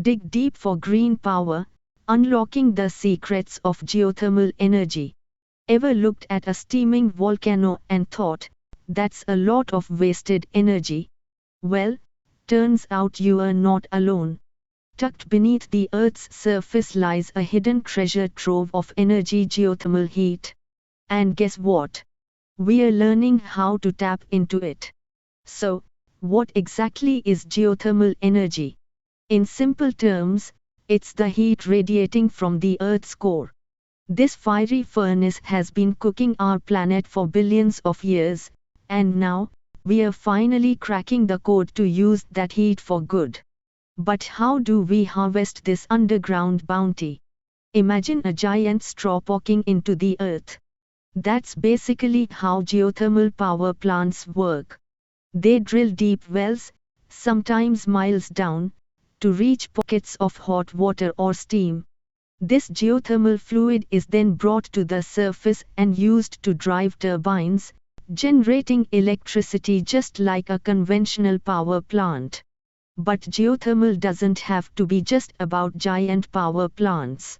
Dig deep for green power, unlocking the secrets of geothermal energy. Ever looked at a steaming volcano and thought, that's a lot of wasted energy? Well, turns out you are not alone. Tucked beneath the Earth's surface lies a hidden treasure trove of energy, geothermal heat. And guess what? We're learning how to tap into it. So, what exactly is geothermal energy? In simple terms, it's the heat radiating from the Earth's core. This fiery furnace has been cooking our planet for billions of years, and now, we are finally cracking the code to use that heat for good. But how do we harvest this underground bounty? Imagine a giant straw poking into the earth. That's basically how geothermal power plants work. They drill deep wells, sometimes miles down, to reach pockets of hot water or steam. This geothermal fluid is then brought to the surface and used to drive turbines, generating electricity just like a conventional power plant. But geothermal doesn't have to be just about giant power plants.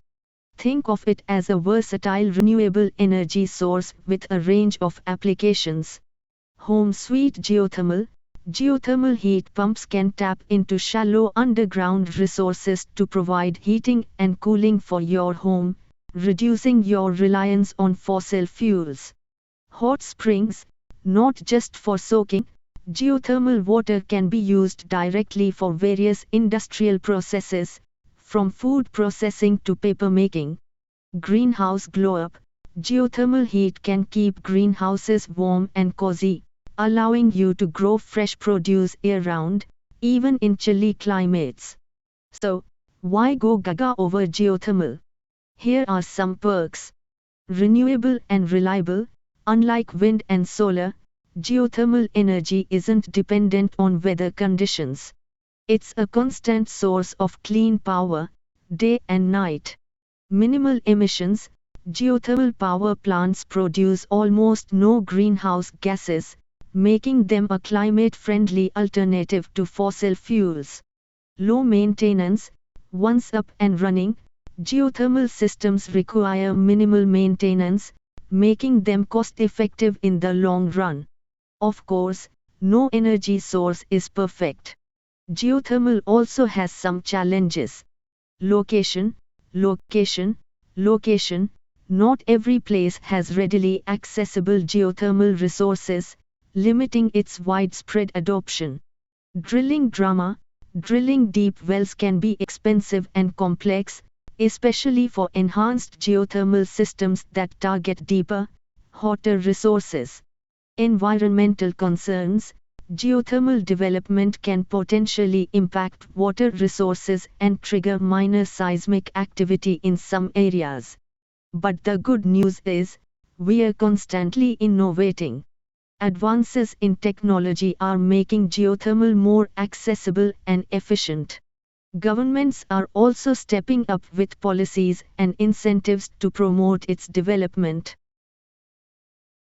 Think of it as a versatile renewable energy source with a range of applications. Home sweet geothermal. Geothermal heat pumps can tap into shallow underground resources to provide heating and cooling for your home, reducing your reliance on fossil fuels. Hot springs, not just for soaking, geothermal water can be used directly for various industrial processes, from food processing to paper making. Greenhouse glow-up. Geothermal heat can keep greenhouses warm and cozy, allowing you to grow fresh produce year-round, even in chilly climates. So, why go gaga over geothermal? Here are some perks. Renewable and reliable. Unlike wind and solar, geothermal energy isn't dependent on weather conditions. It's a constant source of clean power, day and night. Minimal emissions. Geothermal power plants produce almost no greenhouse gases, making them a climate-friendly alternative to fossil fuels. Low maintenance. Once up and running, geothermal systems require minimal maintenance, making them cost-effective in the long run. Of course, no energy source is perfect. Geothermal also has some challenges. Location, location, location. Not every place has readily accessible geothermal resources, limiting its widespread adoption. Drilling drama. Drilling deep wells can be expensive and complex, especially for enhanced geothermal systems that target deeper, hotter resources. Environmental concerns. Geothermal development can potentially impact water resources and trigger minor seismic activity in some areas. But the good news is, we are constantly innovating. Advances in technology are making geothermal more accessible and efficient. Governments are also stepping up with policies and incentives to promote its development.